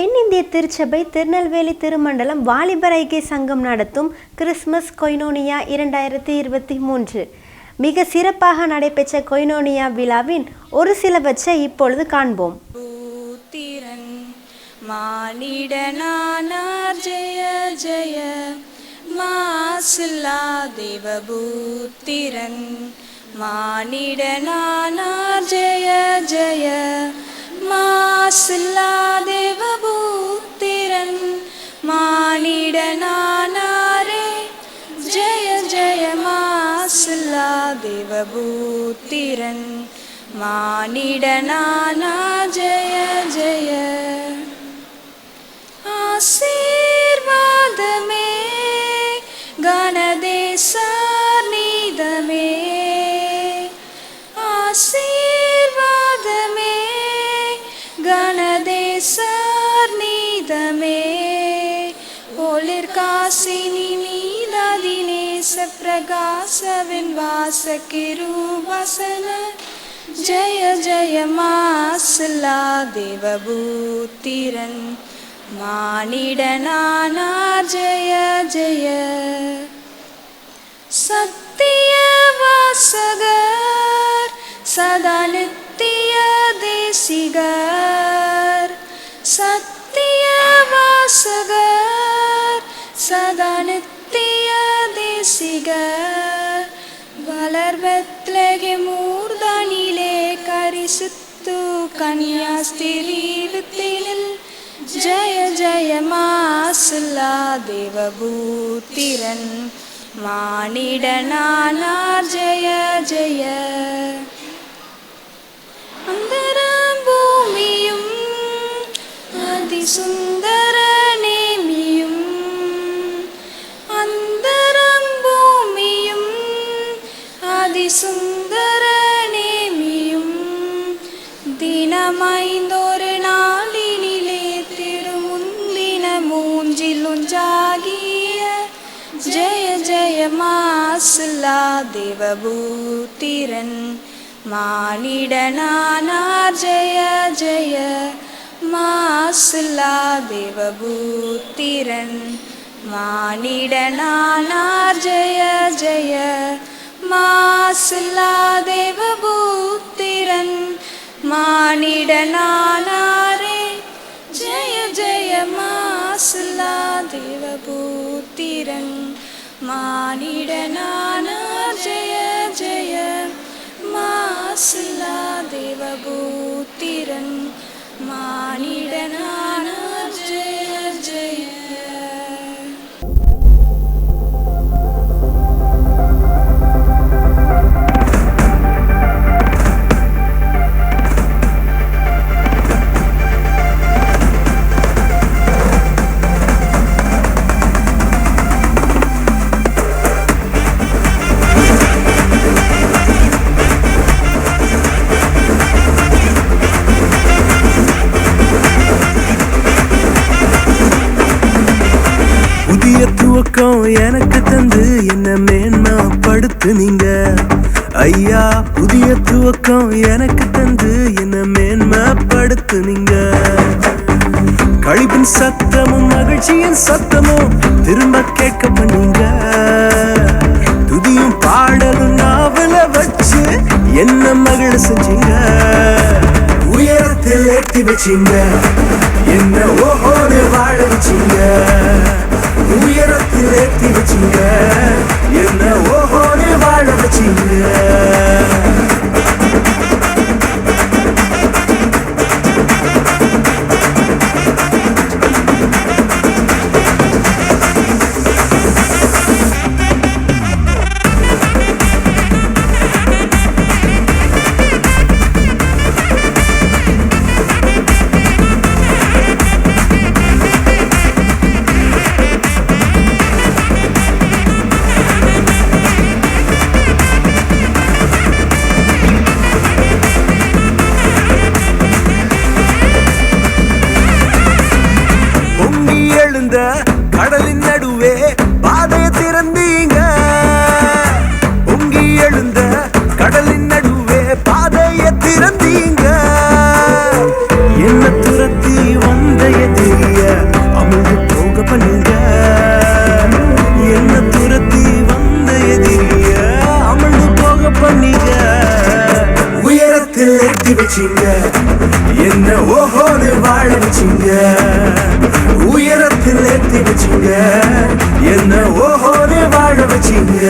தென்னிந்திய திருச்சபை திருநெல்வேலி திருமண்டலம் வாலிபர் ஐக்கிய சங்கம் நடத்தும் கிறிஸ்மஸ் கொய்னோனியா 2023 மிக சிறப்பாக நடைபெற்ற கொய்னோனியா விழாவின் ஒரு சிலவற்றை இப்பொழுது காண்போம். மானிடனானார் ஜெய ஜெய மாசில்லா தேவபுத்திரன். மானிடனானார் ஜெய ஜெய மாசில்லா தேவபுத்திரன். மானிடனானாரே ஜெய ஜெய மாசில்லா தேவபுத்திரன். மானிடனானா ஜெய ஜெய. ஆசீர்வாதமே கணதேசர் நீதமே. ஆசீர்வாதமே கணதேசர் நீதமே. ஒளிர்காசினி நீலதினேச பிரகாசவின் வாசகிருபாசன. ஜெய ஜெய மாசில்லா தேவபுத்திரன். மானிடனானார் ஜெய ஜெய. சத்திய வாசகர் சதா நித்திய தேசிகர். சத்திய வாசகர் சதா நித்திய தேசிகர். வளர் பெத்லகேம் ஊர்தானிலே கரிசுத்து கன்யாஸ்திரீவித்தினில். ஜெய ஜெய மாசில்லா தேவபுத்திரன். மானிடனானார் ஜெய ஜெய. அந்தரம் பூமியும் அதிசுந்தர நேமியும். அந்தரம் பூமியும் அதிசுந்தர நேமியும். தினமைந்தொரு நாளினிலே திருமுந்தின மூஞ்சிலுஞ்சாகிய. ஜெய ஜெய மாசில்லா தேவபுத்திரன். மானிடனானார் ஜெய ஜெய மாசில்லா தேவபுத்திரன். மானிடனானார் ஜெய ஜெய மாசில்லா தேவபுத்திரன். மானிடனானாரே ஜெய ஜெய மாசில்லா தேவபுத்திரன். மானிடனானார் ஜெய ஜெய மாசில்லா தேவபுத்திரன். மானிடனானார் ஜெய ஜெய. துவக்கம் எனக்கு தந்து என்ன மேன்மைப்படுத்துனீங்க ஐயா. புதிய துவக்கம் எனக்கு தந்து என்ன மேன்மைப்படுத்துனீங்க. கழிப்பின் சத்தமும் மகிழ்ச்சியின் சத்தமும் திரும்ப கேட்க பண்ணீங்க. துதியும் பாடலும் நாவல வச்சு என்ன மகிழ செஞ்சீங்க. உயரத்தில் ஏற்றி வச்சீங்க என்ன ஓஹோன்னு வாழ வச்சீங்க. உயரத்தில் ஏற்றி வச்சீங்க என்ன ஓஹோன்னு வாழ வச்சீங்க. வச்சீங்க, என்ன ஓஹோன்னு வாழ வச்சீங்க. உயரத்தில் ஏத்தி வச்சீங்க, என்ன ஓஹோன்னு வாழ வச்சீங்க.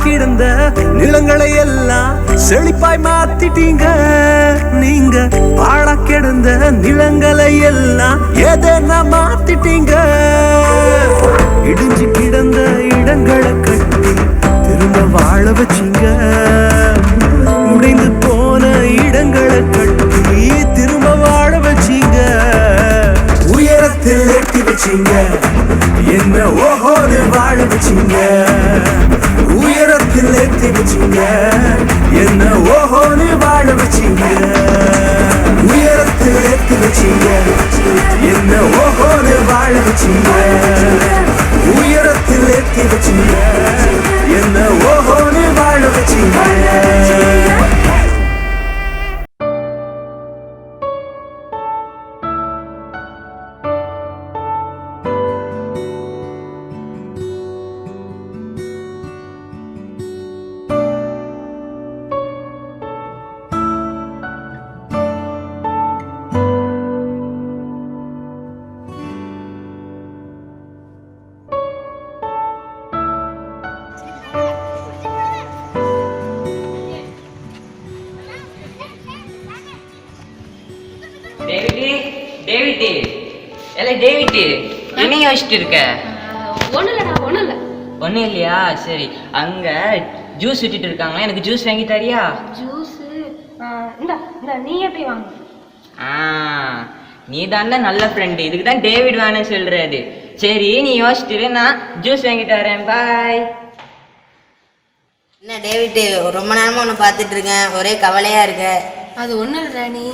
கிடந்த நிலங்களை எல்லாம் செழிப்பாய் மாத்திட்டீங்க. நீங்க பாழ கிடந்த நிலங்களை எல்லாம் ஏதேனா மாத்திட்டீங்க. இடிஞ்சு கிடந்த இடங்களை கட்டி திரும்ப வாழ வச்சீங்க. உடைந்து போன இடங்களை கட்டி திரும்ப வாழ வச்சீங்க. உயரத்தில் எட்டி வச்சீங்க, என்ன ஓஹோன்னு வாழ வச்சீங்க. உயரத்தில் ஏத்தி வச்சீங்க, என்ன ஓஹோன்னு வாழ வச்சீங்க. உயரத்தில் ஏத்தி வச்சீங்க, என்ன ஓஹோன்னு வாழ வச்சீங்க. உயரத்தில் ஏத்தி வச்சீங்க, என்ன ஓஹோன்னு வாழ வச்சீங்க. என்ன யோசிச்சுட்டு இருக்க? ஒன்றும் இல்லையா? சரி, அங்க ஜூஸ் விட்டுட்டு இருக்காங்க, எனக்கு ஜூஸ் வாங்கி தரியா? ஜூஸ் நீ எப்படி வாங்க? நீ தானே நல்ல ஃப்ரெண்டு, இதுக்கு தான் டேவிட் வேணும்னு சொல்றாரு. சரி, நீ யோசிச்சுட்டு நான் ஜூஸ் வாங்கி தரேன். பாய். என்ன டேவிட், ரொம்ப நேரமா உன்னை பார்த்துட்டு இருக்கேன், ஒரே கவலையா இருக்க. அது ஒன்றும் இல்லை ராணி,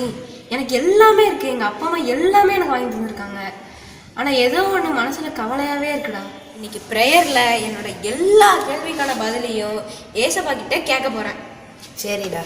எனக்கு எல்லாமே இருக்கு. எங்கள் அப்பா அம்மா எல்லாமே எனக்கு வாங்கி தந்துருக்காங்க. ஆனால் ஏதோ ஒன்று மனசில் கவலையாகவே இருக்குடா. இன்னைக்கு ப்ரேயரில் என்னோட எல்லா கேள்விக்கான பதிலையும் ஏசப்பா கிட்ட கேட்க போகிறேன். சரிடா.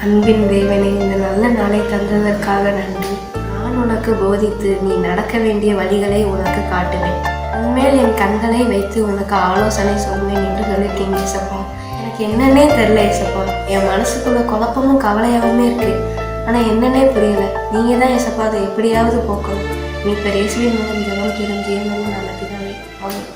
அன்பின் தேவனே, இந்த நல்ல நாளை தந்ததற்காக நன்றி. நான் உனக்கு போதித்து நீ நடக்க வேண்டிய வழிகளை உனக்கு காட்டுவேன். உண்மையில் என் கண்களை வைத்து உனக்கு ஆலோசனை சொல்வேன் என்று சொல்லியிருக்கீங்க ஏசப்பா. எனக்கு என்னன்னே தெரில ஏசப்பா. என் மனசுக்குள்ள குழப்பமும் கவலையாகவுமே இருக்கு. ஆனால் என்னன்னே புரியல. நீங்கள் தான் ஏசப்பா அதை எப்படியாவது போக்கணும். நீ இப்போ ரேசுவின் மூலம் ஜெபம் கீழும் ஜீவனும் நல்ல பிதாவே. ஆமென்.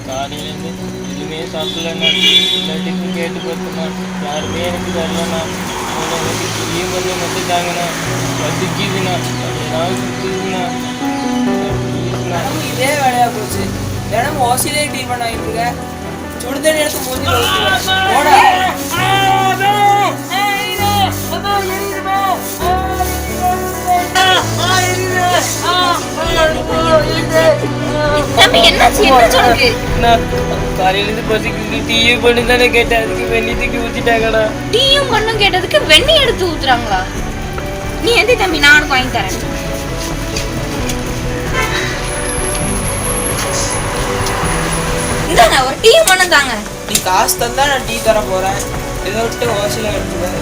காலையிலேருந்து எதுவுமே சாப்பிடலண்ணா. எல்லாத்துக்கும் கேட்டு பார்த்தேண்ணா, யாருமே எனக்கு தரலண்ணா. லீவ் பண்ணி மட்டும் தாங்கண்ணா. பசிக்குதுண்ணா, நாள் சுற்றுதுண்ணா. இதே வேலையா போச்சு. தினமும் ஓசிலே டீல் பண்ண ஆகிட்டு இருக்க. சுடுதண்ணி எடுத்து மூஞ்சி ஓடா. காலையிலேருந்து பசிக்கு டீயும் பண்ணு தானே கேட்டேன், அதுக்கு வெண்ணி தூக்கி ஊற்றிட்டாங்கண்ணா. டீயும் பண்ணும் கேட்டதுக்கு வெண்ணெய் எடுத்து ஊத்துறாங்களா? நீ எந்த தம்பி, நான் வாங்கி தரேன். இந்தாங்க ஒரு டீயும் பண்ண தாங்க. நீ காசு தந்தா நான் டீ தர போறேன். இதை விட்டு ஓசில எடுத்துவேன்.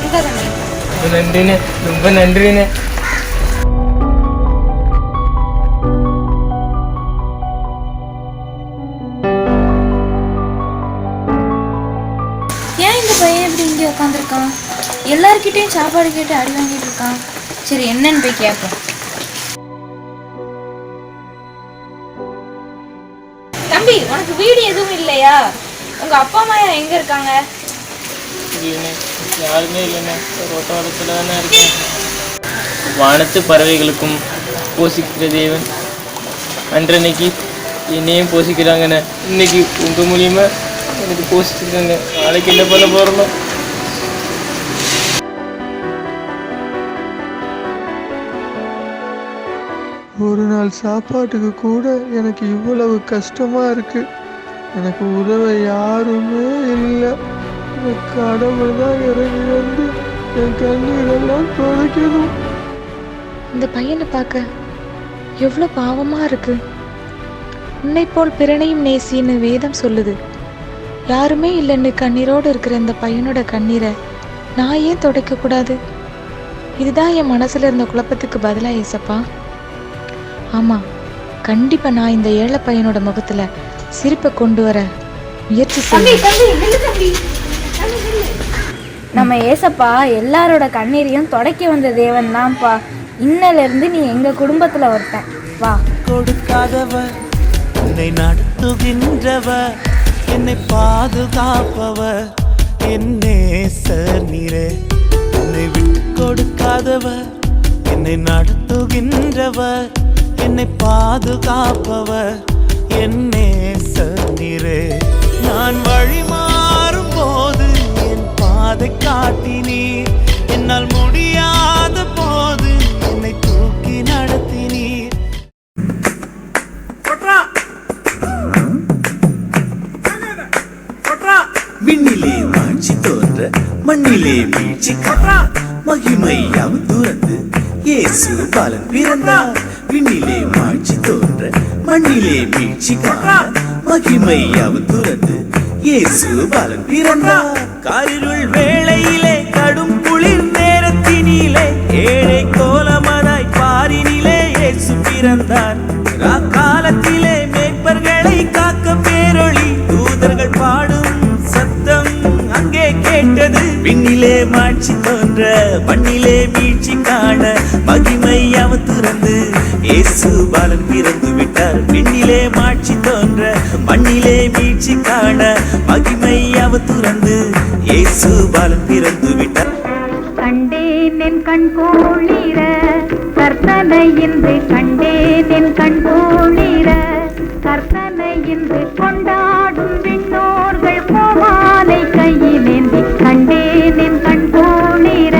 ரொம்ப நன்றிண்ணே, ரொம்ப நன்றிண்ணே. ஏன் இந்த பையன் இப்படி இங்கே உட்காந்துருக்கான்? எல்லார்கிட்டையும் சாப்பாடு கேட்டு அடி வாங்கிட்டு இருக்கான். சரி, என்னன்னு போய் கேட்போம். தம்பி, உனக்கு வீடு எதுவும் இல்லையா? உங்க அப்பா அம்மா எங்க இருக்காங்க? இல்லைண்ணே, யாருமே இல்லைண்ணே. ரோட்ட ஓரத்தில் தானே இருக்கேன். வானத்து பறவைகளுக்கும் போஷிக்கிற தேவன் அன்றன்னைக்கு என்னையும் போஷிக்கிறாங்கண்ணே. இன்னைக்கு உங்கள் மூலியமா எனக்கு போஷிச்சிருக்காங்க. நாளைக்கு என்ன பண்ண போகிறோமோ. ஒரு நாள் சாப்பாட்டுக்கு கூட எனக்கு இவ்வளவு கஷ்டமா இருக்கு. எனக்கு உதவ யாருமே இல்லை. கடவுள் தான் இறங்கி வந்து என் கண்ணீரெல்லாம் துடைக்கணும். இந்த பையனை பார்க்க எவ்வளோ பாவமா இருக்கு. உன்னை போல் பிறனையும் நேசின்னு வேதம் சொல்லுது. யாருமே இல்லைன்னு கண்ணீரோடு இருக்கிற இந்த பையனோட கண்ணீரை நான் ஏன் துடைக்க கூடாது? இதுதான் என் மனசுல இருந்த குழப்பத்துக்கு பதிலா ஏசப்பா. ஆமா, கண்டிப்பா நான் இந்த ஏழை பையனோட முகத்துல சிரிப்பை கொண்டு வர முயற்சி செய்வேன். நம்ம ஏசப்பா எல்லாரோட கண்ணீரையும் தொடக்க வந்த தேவன் தான்ப்பா. இன்னல இருந்து நீ எங்க குடும்பத்துல ஒருத்தன். வா. கொடுக்காதவர், என்னை நடத்துகின்றவர், என்னை பாதுகாப்பவர், என் நேசர் நீரே. என்னை விட்டு கொடுக்காதவர், என்னை நடத்துகின்றவர், என்னை பாதுகாப்பவர், என் நேசர் நீரே. நான் வழி மாறும் போது என் பாதை காட்டினீர். என்னால் முடியாத போது என்னை தூக்கி நடத்தினீர். விண்ணிலே மாட்சி தோன்ற மண்ணிலே மீட்சி மகிமையாம் துறந்து இயேசு பாலன் பிறந்தார். விண்ணிலே மாட்சி தோன்ற மண்ணிலே மீட்சி காண மகிமையாம் துறந்து இயேசு பாலன் பிறந்தார். காரிருள் வேளையிலே கடும் குளிர் நேரத்தினிலே ஏழை கோலமதாய் பாரினிலே இயேசு பிறந்தார். காலத்திலே மேய்ப்பர்களை காக்க பேரொளி தூதர்கள் பாடும் சத்தம் அங்கே கேட்டது. விண்ணிலே மாட்சி தோன்ற மண்ணிலே மீட்சி காண மகிமை அவ துறந்து இயேசு பாலன் பிறந்து விட்டார். விண்ணிலே மாட்சி தோன்ற மண்ணிலே மீட்சி காண மகிமை அவ துறந்து இயேசு பாலன் பிறந்து விட்டார். கண்டேன் என் கண் போலிர கர்த்தனை இன்று கண்டேன் என் கண் போலிர கர்த்தனை இன்று கொண்டாடும் விண்ணோர்கள் கோமானை கையிலேந்தி கண்டேன் என் கண் போலிர.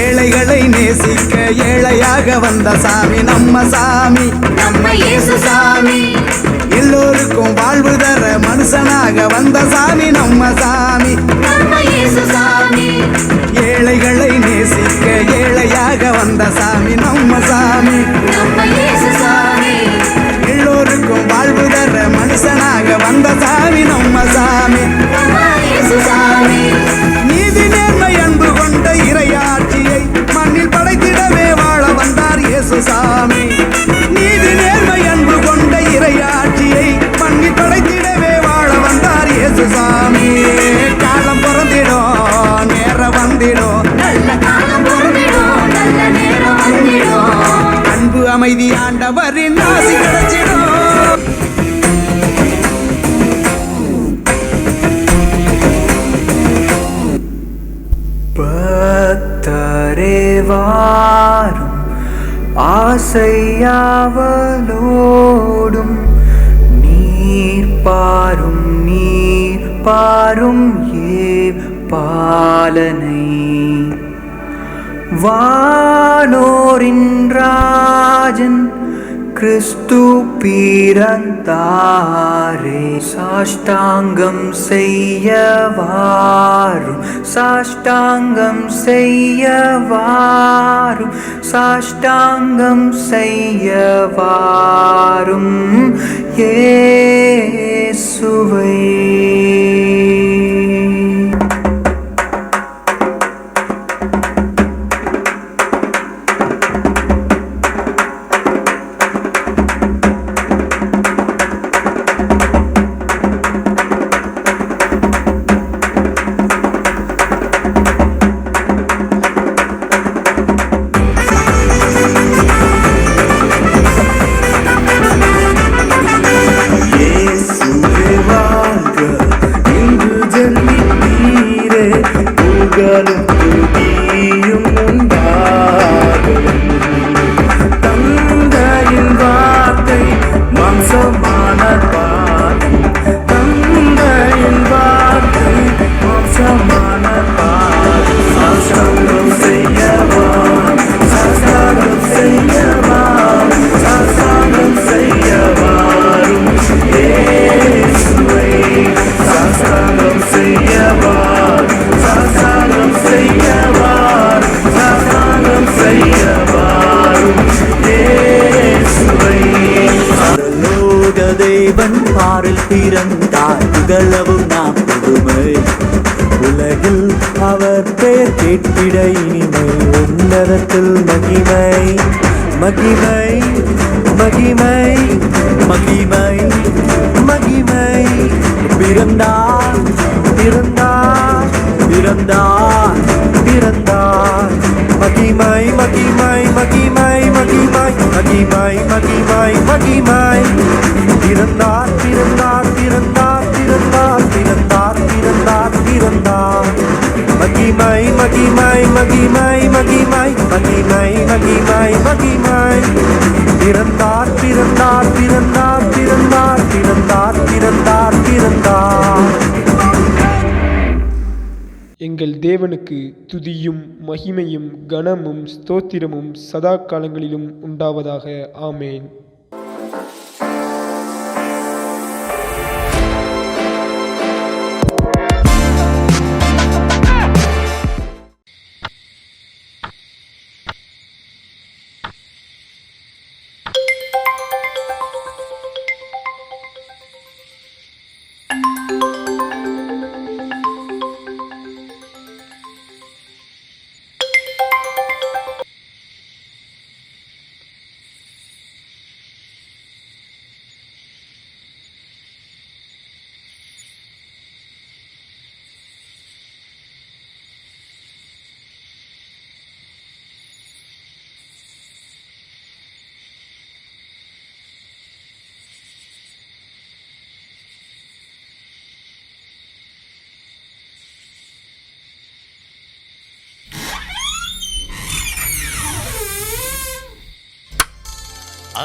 ஏழைகளை நேசிக்க ஏழையாக வந்த சாமி நம்ம சாமி, நம்ம இயேசு சாமி. எல்லோருக்கும் வாழ்வு தர மனுஷனாக வந்த சாமி நம்ம சாமி, நம்ம இயேசு சாமி. ஏழைகளை நேசிக்க ஏழையாக வந்த சாமி நம்ம சாமி, நம்ம இயேசு சாமி. எல்லோருக்கும் வாழ்வு தர மனுஷனாக வந்த சாமி நம்ம சாமி, நம்ம இயேசு சாமி. நீதி நேர்மை அன்பு கொண்ட இறையாட்சியை மண்ணில் படைத்திடவே வாழ வந்தார் இயேசு சாமி. நீதி நேர்மை அன்பு கொண்ட இறையாட்சியை மண்ணில் படைத்திடவே வாழ வந்தார் இயேசு சாமி. காலம் பிறந்திடும் நேரம் வந்திடும், நல்ல காலம் பிறந்திடும் நல்ல நேரம் வந்திடும். அன்பு அமைதி ஆண்டவரின் ஆசி கிடைச்சிடும். பக்தரேவாரும் ஆசையாவலோடும் நீர் பாரும் ஏ பாலனை. வானோரின் ராஜன் கிறிஸ்து பிறந்தாரே. சாஷ்டாங்கம் செய்யவாரும் சாஷ்டாங்கம் செய்யவாரும் சாஷ்டாங்கம் செய்யவாரும் இயேசுவை. ஜென்மித்தீரே புகழும் துதியும் உண்டாகும் தந்தையின் வார்த்தை மாம்சமான பாதம் தந்தையின் வார்த்தை மாம்சமான பாதம் சாஸ்திரம் செய்யவா சாஸ்திரம் செய்யவா சாஸ்திரம் செய்யவாரும் இயேசுவை சாஸ்திரம் செய்யவா சாஸ்திரம் செய்யவா சாஸ்திரம் செய்யவாரும் இயேசுவை லோக தேவன் பாரில் பிறந்தார் புகழவும் நாம் புதுமை உலகில் அவர் பெயர் கேட்பிட இனிமை உன்னதத்தில் மகிமை மகிமை மகிமை மகிமை மகிமை பிறந்தார் பிறந்தார் பிறந்தார் பிறந்தார் மகிமை மகிமை மகிமை மகிமை மகிமை மகிமை மகிமை பிறந்தார் பிறந்தார் பிறந்தார் பிறந்தார் பிறந்தார் பிறந்தார் பிறந்தார் மகிமை மகிமை மகிமை மகிமை மகிமை மகிமை மகிமை பிறந்தார் பிறந்தார் பிறந்தார் பிறந்தார் பிறந்தார் பிறந்தார் பிறந்தார். எங்கள் தேவனுக்கு துதியும் மகிமையும் கனமும் ஸ்தோத்திரமும் சதா காலங்களிலும் உண்டாவதாக. ஆமேன்.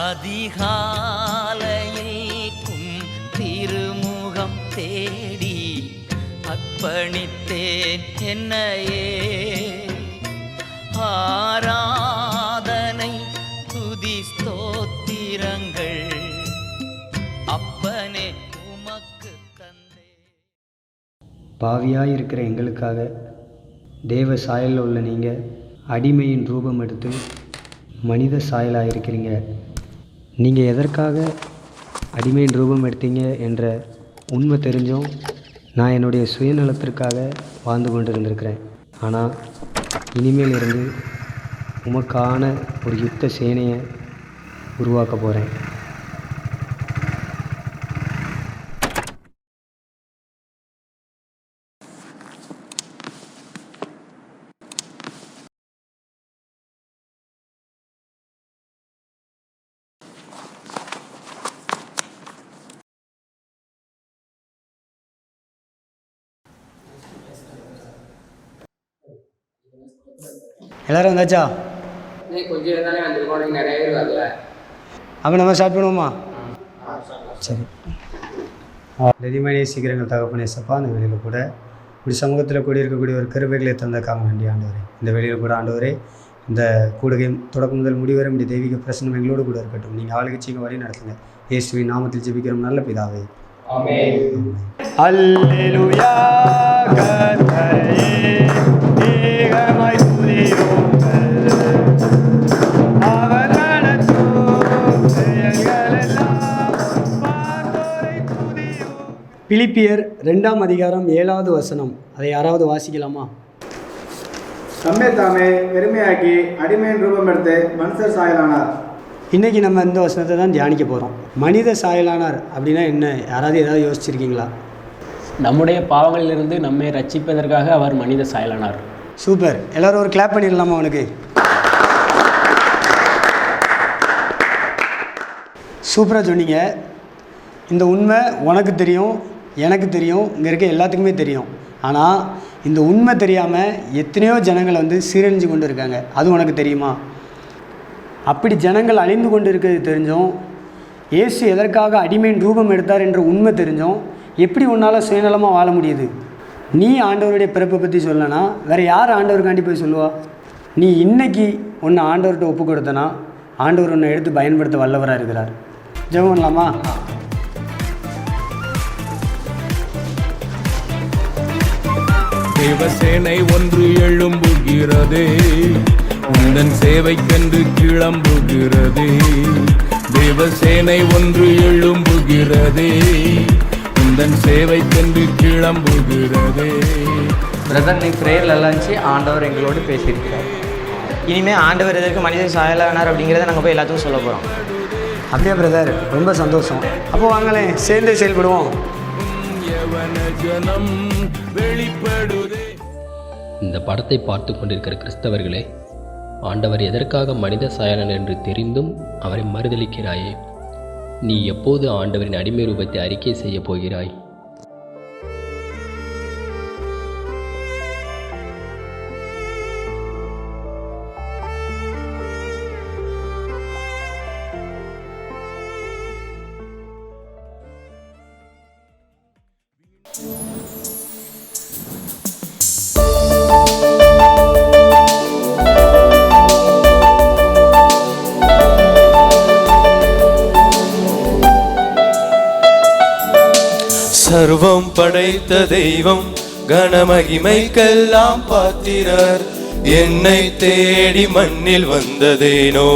அதிகாலையில்கும் திருமுகம் தேடி அர்ப்பணித்தேன் என்னையே ஆராதனை துதி ஸ்தோத்திரங்கள் அப்பனே உமக்கு தந்தே. பாவியாயிருக்கிற எங்களுக்காக தேவ சாயலில் உள்ள நீங்கள் அடிமையின் ரூபம் எடுத்து மனித சாயலாக இருக்கிறீங்க. நீங்கள் எதற்காக அடிமையின் ரூபம் எடுத்தீங்க என்ற உண்மை தெரிஞ்சும் நான் என்னுடைய சுயநலத்திற்காக வாழ்ந்து கொண்டு இருந்திருக்கிறேன். ஆனால் இனிமேல் இருந்து உமக்கான ஒரு யுத்த சேனையை உருவாக்க போகிறேன். எல்லோரும் வந்தாச்சா? கொஞ்சம் இருந்தாலே வந்திருக்கோம், நீங்கள் நிறைய பேர் வரல. அப்போ நம்ம ஸ்டார்ட் பண்ணுவோமா? சரி. ரெடிமேடே சீக்கிரங்கள் தகப்பனே சப்பா, அந்த வெளியில் கூட இப்படி சமூகத்தில் கூடி இருக்கக்கூடிய ஒரு கருவைகளை தந்தக்காக நன்றி ஆண்டவரே. இந்த வெளியில் கூட ஆண்டவரே, இந்த கூடுகையும் தொடக்கம் முதல் முடிவரை இப்படி தெய்வீக பிரசனம் எங்களோடு கூட இருக்கட்டும். நீங்கள் ஆளுகட்சிங்க வழி நடத்துங்க. இயேசுவின் நாமத்தில் ஜெபிக்கிறோம் நல்ல பிதாவே. ஆமென். அல்லேலூயா. கர்த்தரே ஏகமாய் துதியுங்கள். அவர் நடத்தும் செயல்களெல்லாம் பார்த்தோரை துதியும். பிலிப்பியர் 2ஆம் அதிகாரம் 7வது வசனம். அதை யாராவது வாசிக்கலாமா? தம்மை தாமே பெருமையாக்கி அடிமையின் ரூபம் எடுத்து மனுஷர் சாயலானார். இன்றைக்கி நம்ம இந்த வசனத்தை தான் தியானிக்க போகிறோம். மனித சாயலானார் அப்படின்னா என்ன? யாராவது ஏதாவது யோசிச்சிருக்கீங்களா? நம்முடைய பாவங்களிலிருந்து நம்மை ரட்சிப்பதற்காக அவர் மனித சாயலானார். சூப்பர். எல்லோரும் ஒரு கிளாப் பண்ணிடலாமா அவனுக்கு? சூப்பராக சொன்னீங்க. இந்த உண்மை உனக்கு தெரியும், எனக்கு தெரியும், இங்கே இருக்க எல்லாத்துக்குமே தெரியும். ஆனால் இந்த உண்மை தெரியாமல் எத்தனையோ ஜனங்கள் வந்து சீரழிஞ்சு கொண்டு இருக்காங்க. அது உனக்கு தெரியுமா? அப்படி ஜனங்கள் அழிந்து கொண்டு இருக்கிறது தெரிஞ்சும், இயேசு எதற்காக அடிமையின் ரூபம் எடுத்தார் என்ற உண்மை தெரிஞ்சும் எப்படி உன்னால் சுயநலமாக வாழ முடியுது? நீ ஆண்டவருடைய பிறப்பை பற்றி சொல்லனா வேறு யார் ஆண்டவருக்காண்டி போய் சொல்லுவா? நீ இன்னைக்கு உன்னை ஆண்டவர்கிட்ட ஒப்பு கொடுத்தனா ஆண்டவர் உன்னை எடுத்து பயன்படுத்த வல்லவராக இருக்கிறார். ஜெபம் பண்ணலாமா? தேவசேனை ஒன்று எழும்புகிறதே, உந்தன் சேவைக்கென்று கிளம்புகிறதே. தேவசேனை ஒன்று எழும்புகிறதே, உந்தன் சேவைக்கென்று கிளம்புகிறதே. பிரதர், நீ ப்ரேயரில் இருந்துச்சு ஆண்டவர் எங்களோடு பேசியிருக்கிறார். இனிமேல் ஆண்டவர் எதற்கு மனித சாயலானார் அப்படிங்கிறத நாங்கள் போய் எல்லாத்துக்கும் சொல்ல போகிறோம். அப்படியே பிரதர், ரொம்ப சந்தோஷம். அப்போ வாங்களேன் சேர்ந்து செயல்படுவோம். இந்த படத்தை பார்த்து கொண்டிருக்கிற கிறிஸ்தவர்களே, ஆண்டவர் எதற்காக மனித சாயலன் என்று தெரிந்தும் அவரை மறுதலிக்கிறாயே, நீ எப்போது ஆண்டவரின் அடிமை ரூபத்தை அறிக்கை செய்ய போகிறாய்? சர்வம் படைத்த தெய்வம் கனமகிமைக்கெல்லாம் பாத்திரர், என்னை தேடி மண்ணில் வந்ததேனோ.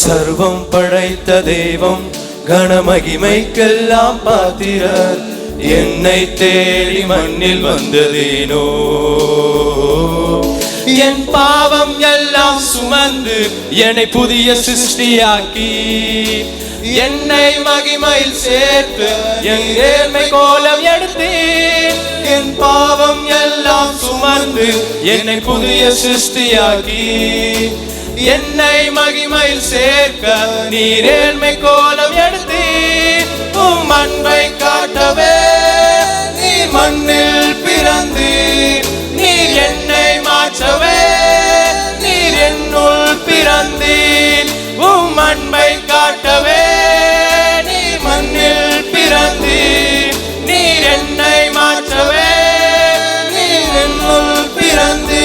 சர்வம் படைத்த தெய்வம் கனமகிமைக்கெல்லாம் பாத்திரர், என்னை தேடி மண்ணில் வந்ததேனோ. என் பாவம் எல்லாம் சுமந்து என்னை புதிய சிருஷ்டியாக்கி, என்னை மகிமையில் சேர்த்து என் நேர்மை கோலம் எடுத்தேன். என் பாவம் எல்லாம் சுமந்து என்னை புதிய சிருஷ்டியாக்கி, என்னை மகிமையில் சேர்க்க நீர் நேர்மை கோலம் எடுத்தேன். உம் அன்பை காட்டவே நீர் மண்ணில் பிறந்தீர், நீர் என்னை மாற்றவே நீர் என்னுள் பிறந்தீர். உம் அன்பை காட்டவே நீர் மண்ணில் பிறந்தீர், நீர் என்னை மாற்றவே நீர் என்னுள் பிறந்தீர்.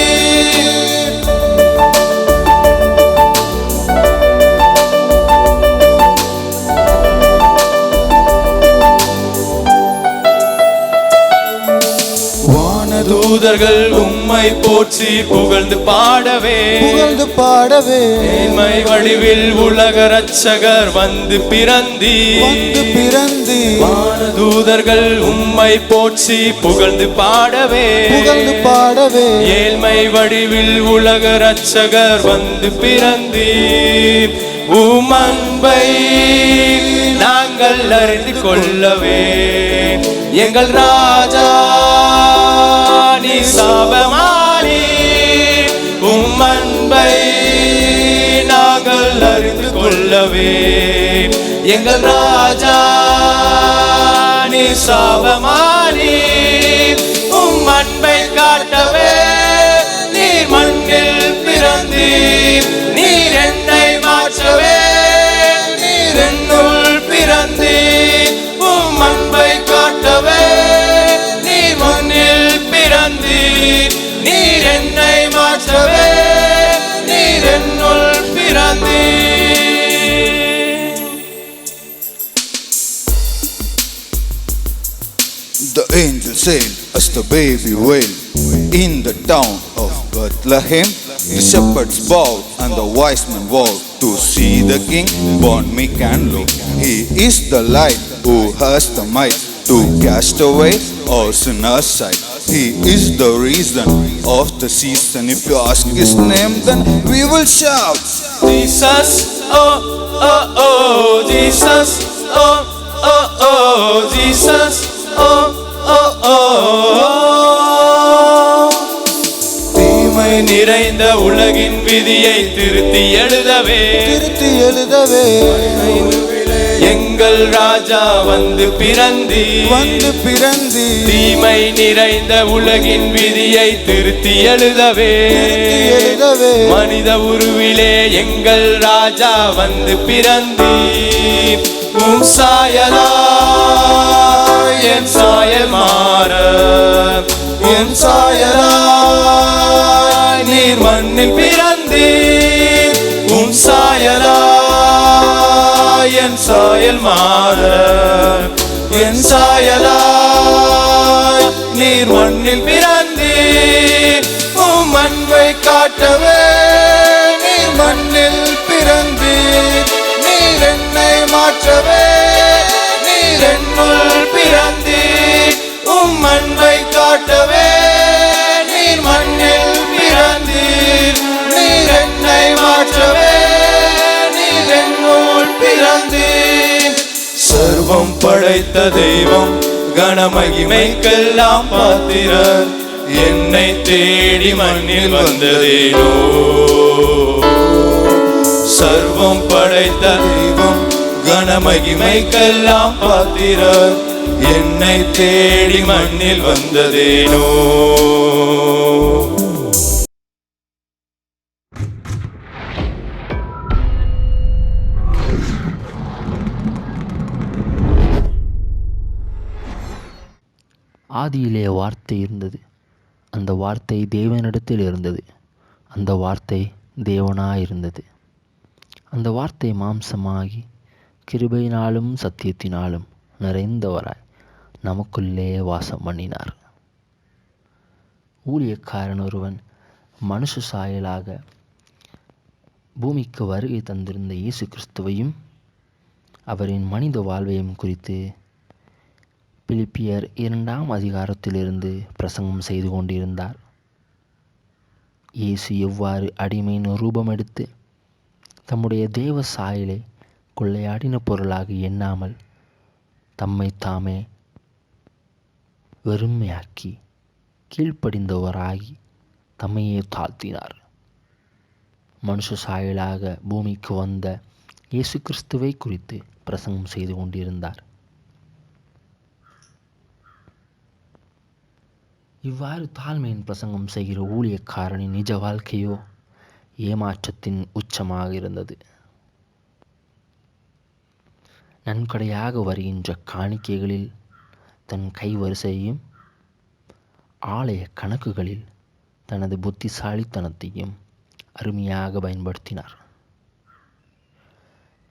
வானதூதர்கள் உம்மை போற்றி புகழ்ந்து பாடவே மேன்மை வடிவில் உலக ரட்சகர் வந்து பிறந்தி. வானதூதர்கள் உம்மை போற்றி புகழ்ந்து பாடவே ஏழ்மை வடிவில் உலக ரட்சகர் வந்து பிறந்தி. உம் அன்பை நாங்கள் அறிந்து கொள்ளவே எங்கள் ராஜா நீ சாபமானி. உம் அன்பை நாங்கள் அறிந்து கொள்ளவே எங்கள் ராஜா நீ சாபமானி. உம் அன்பை காட்டவே நீர் மண்ணில் பிறந்தீர், நீர் என்னை மாற்றவே நீர் என்னுள் பிறந்தீர். உம் அன்பை காட்டவே நீர் மண்ணில் பிறந்தீர், நீர் என்னை மாற்றவே நீர் என்னுள் பிறந்தீர். The angel said as the baby wailed in the town of Bethlehem. The shepherds bowed and the wise men vowed to see the king born meek and low. He is the light who has the might to cast away all sinners' sight. He is the reason of the season. If you ask his name, then we will shout, Jesus, oh, oh, oh, Jesus, oh, oh, oh, Jesus, oh, oh, oh. தீமை நிறைந்த உலகின் விதியை திருத்தி எழுதவே எங்கள் ராஜா வந்து பிறந்தி தீமை நிறைந்த உலகின் விதியை திருத்தி எழுதவே மனித உருவிலே எங்கள் ராஜா வந்து பிறந்தீர். உம் சாயலாய் என் சாயல் மாற என் சாயலாய் நீர் மண்ணில் பிறந்தீர். உம் சாயலாய் என் சாயல் மாற என் சாயலாய் நீர் மண்ணில் பிறந்தீர். உம் அன்பை காட்டவே நீர் மண்ணில் பிறந்தீர். நீர் என்னை மாற்றவே நீர் என்னுள் பிறந்தீர். உம் அன்பை காட்டவே நீர் மண்ணில் பிறந்தீர். நீர் என்னை மாற்றவே நீர் என்னுள் பிறந்தீர். சர்வம் படைத்த தெய்வம் கனமகிமைக்கெல்லாம் பாத்திரர் என்னை தேடி மண்ணில் வந்ததேனோ. சர்வம் படைத்த தெய்வம் கனமகிமைக்கெல்லாம் பாத்திரர் என்னை தேடி மண்ணில் வந்ததேனோ. ஆதியிலே வார்த்தை இருந்தது, அந்த வார்த்தை தேவனிடத்தில் இருந்தது, அந்த வார்த்தை தேவனாயிருந்தது. அந்த வார்த்தை மாம்சமாகி கிருபையினாலும் சத்தியத்தினாலும் நிறைந்தவராய் நமக்குள்ளே வாசம் பண்ணினார். ஊழியக்காரன் ஒருவன் மனுஷ சாயலாக பூமிக்கு வருகை தந்திருந்த இயேசு கிறிஸ்துவையும் அவரின் மனித வாழ்வையும் குறித்து பிலிப்பியர் 2 அதிகாரத்திலிருந்து பிரசங்கம் செய்து கொண்டிருந்தார். இயேசு எவ்வாறு அடிமையின் ரூபமெடுத்து தம்முடைய தேவ சாயலை கொள்ளையாடின பொருளாக எண்ணாமல் தம்மை தாமே வெறுமையாக்கி கீழ்ப்படிந்தவராகி தம்மையே தாழ்த்தினார். மனுஷ சாயலாக பூமிக்கு வந்த இயேசு கிறிஸ்துவை குறித்து பிரசங்கம் செய்து கொண்டிருந்தார். இவ்வாறு தாழ்மையின் பிரசங்கம் செய்கிற ஊழியக்காரனின் நிஜ வாழ்க்கையோ ஏமாற்றத்தின் உச்சமாக இருந்தது. நன்கொடையாக வருகின்ற காணிக்கைகளில் தன் கைவரிசையையும் ஆலய கணக்குகளில் தனது புத்திசாலித்தனத்தையும் அருமையாக பயன்படுத்தினார்.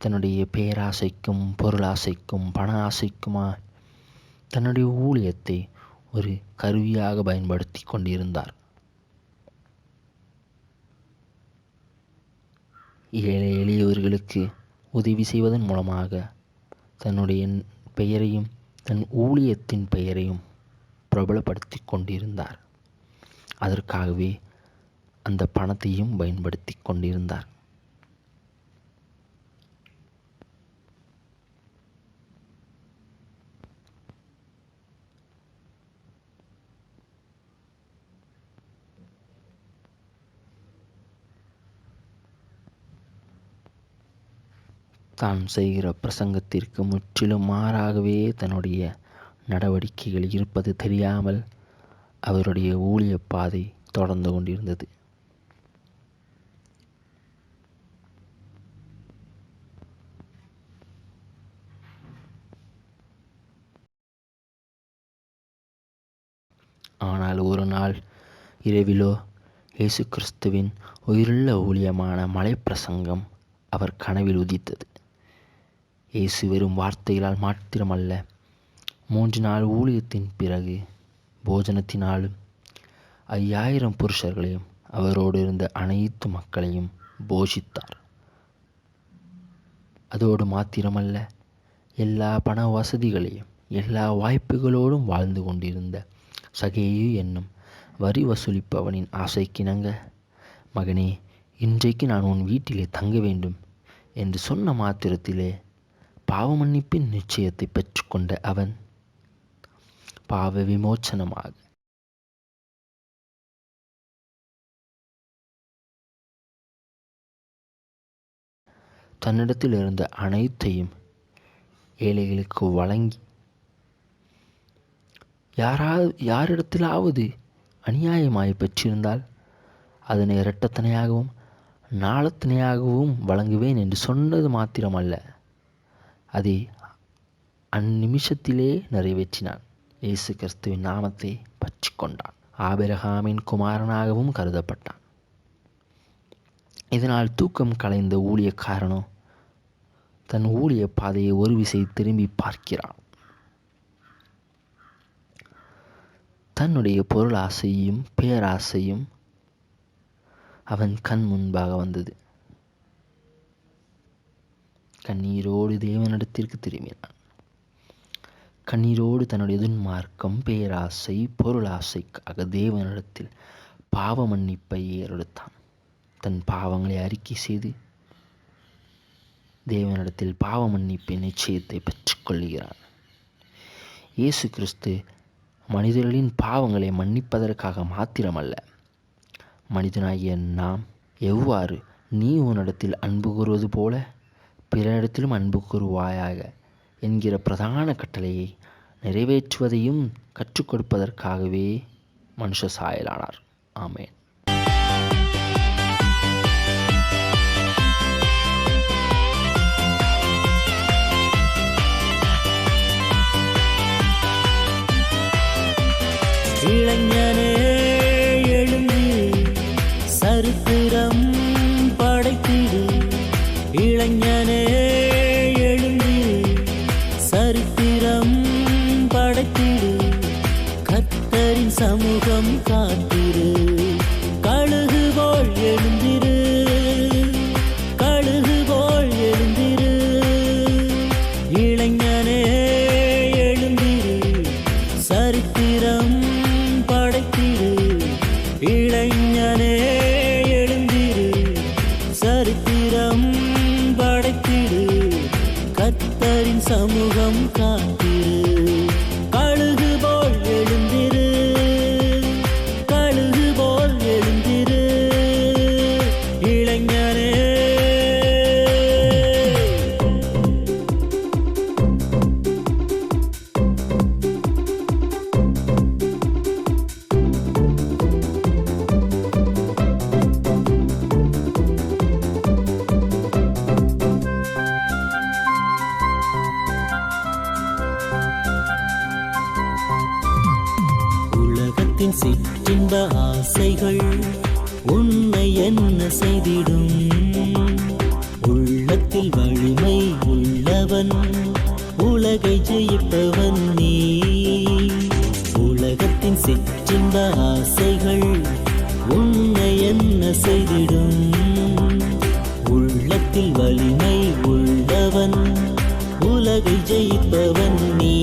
தன்னுடைய பேராசைக்கும் பொருளாசைக்கும் பண ஆசைக்குமாய் தன்னுடைய ஊழியத்தை ஒரு கருவியாக பயன்படுத்தி கொண்டிருந்தார். ஏழை எளியவர்களுக்கு உதவி செய்வதன் மூலமாக தன்னுடைய பெயரையும் தன் ஊழியத்தின் பெயரையும் பிரபலப்படுத்தி கொண்டிருந்தார். அதற்காகவே அந்த பணத்தையும் பயன்படுத்தி கொண்டிருந்தார். தான் செய்கிற பிரசங்கத்திற்கு முற்றிலும் மாறாகவே தன்னுடைய நடவடிக்கைகள் இருப்பது தெரியாமல் அவருடைய ஊழிய பாதை தொடர்ந்து கொண்டிருந்தது. ஆனால் ஒரு நாள் இரவிலோ இயேசு கிறிஸ்துவின் உயிருள்ள ஊழியமான மலைப்பிரசங்கம் அவர் கனவில் உதித்தது. இயேசு வெறும் வார்த்தைகளால் மாத்திரமல்ல, 3 நாள் ஊழியத்தின் பிறகு போஜனத்தினாலும் 5000 புருஷர்களையும் அவரோடு இருந்த அனைத்து மக்களையும் போஷித்தார். அதோடு மாத்திரமல்ல, எல்லா பண வசதிகளையும் எல்லா வாய்ப்புகளோடும் வாழ்ந்து கொண்டிருந்த சகேயு என்னும் வரி வசூலிப்பவனின் ஆசைக்கிணங்க, மகனே, இன்றைக்கு நான் உன் வீட்டிலே தங்க வேண்டும் என்று சொன்ன மாத்திரத்திலே பாவ மன்னிப்பின் நிச்சயத்தை பெற்றுக்கொண்ட அவன் பாவ விமோச்சனமாக தன்னிடத்தில் இருந்த அனைத்தையும் ஏழைகளுக்கு வழங்கி யாரிடத்திலாவது அநியாயமாய் பெற்றிருந்தால் அதனை இரட்டத்தனையாகவும் நாளத்தனையாகவும் வழங்குவேன் என்று சொன்னது மாத்திரமல்ல, அதை அந்நிமிஷத்திலே நிறைவேற்றினான். இயேசு கிறிஸ்துவின் நாமத்தை பற்றி கொண்டான். ஆபிரகாமின் குமாரனாகவும் கருதப்பட்டான். இதனால் தூக்கம் கலைந்த ஊழியக்காரனோ தன் ஊழிய பாதையை ஒரு விசை திரும்பி பார்க்கிறான். தன்னுடைய பொருளாசையும் பேராசையும் அவன் கண் முன்பாக வந்தது. கண்ணீரோடு தேவனிடத்திற்கு திரும்பினான். கண்ணீரோடு தன்னுடைய துன்மார்க்கம், பேராசை, பொருளாசைக்காக தேவனிடத்தில் பாவ மன்னிப்பை ஏறெடுத்தான். தன் பாவங்களை அறிக்கை செய்து தேவனிடத்தில் பாவ மன்னிப்பின் நிச்சயத்தை பெற்றுக்கொள்கிறான். இயேசு கிறிஸ்து மனிதர்களின் பாவங்களை மன்னிப்பதற்காக மாத்திரமல்ல, மனிதனாகிய நாம் எவ்வாறு நீ உன்னிடத்தில் அன்பு கூறுவது போல பிறரிடத்திலும் அன்பு கூறுவாயாக என்கிற பிரதான கட்டளையை நிறைவேற்றுவதையும் கற்றுக் கொடுப்பதற்காகவே மனுஷ சாயலானார். ஆமென். இளைஞனே எழுந்து சரித்திரம் படைத்திடு. இளைஞனே எழுந்து சரித்திரம் படைத்திடு. கர்த்தரின் சமூகம் காத்திரு. கழுகு போல் எழுந்திரு. கழுகு போல் எழுந்திரு. இளைஞனே எழுந்திரு. சரித்திரம் படைத்திரு. இளைஞனே எழுந்திரு. சரித்திரம் படைத்திடு. கர்த்தரின் சமூகம் காத்திரு. கழுகு போல் எழுந்திரு. கழுகு போல் எழுந்திரு. இளைஞனே. உலகத்தின் சிற்றின்ப ஆசைகள் உன்னை என்ன செய்திடும்? உள்ளத்தில் வலிமை உள்ளவன், உலகை ஜெயிப்பவன் நீ. உலகத்தின் சிற்றின்ப ஆசைகள் உன்னை என்ன செய்திடும்? உள்ளத்தில் வலிமை உள்ளவன், உலகை ஜெயிப்பவன் நீ.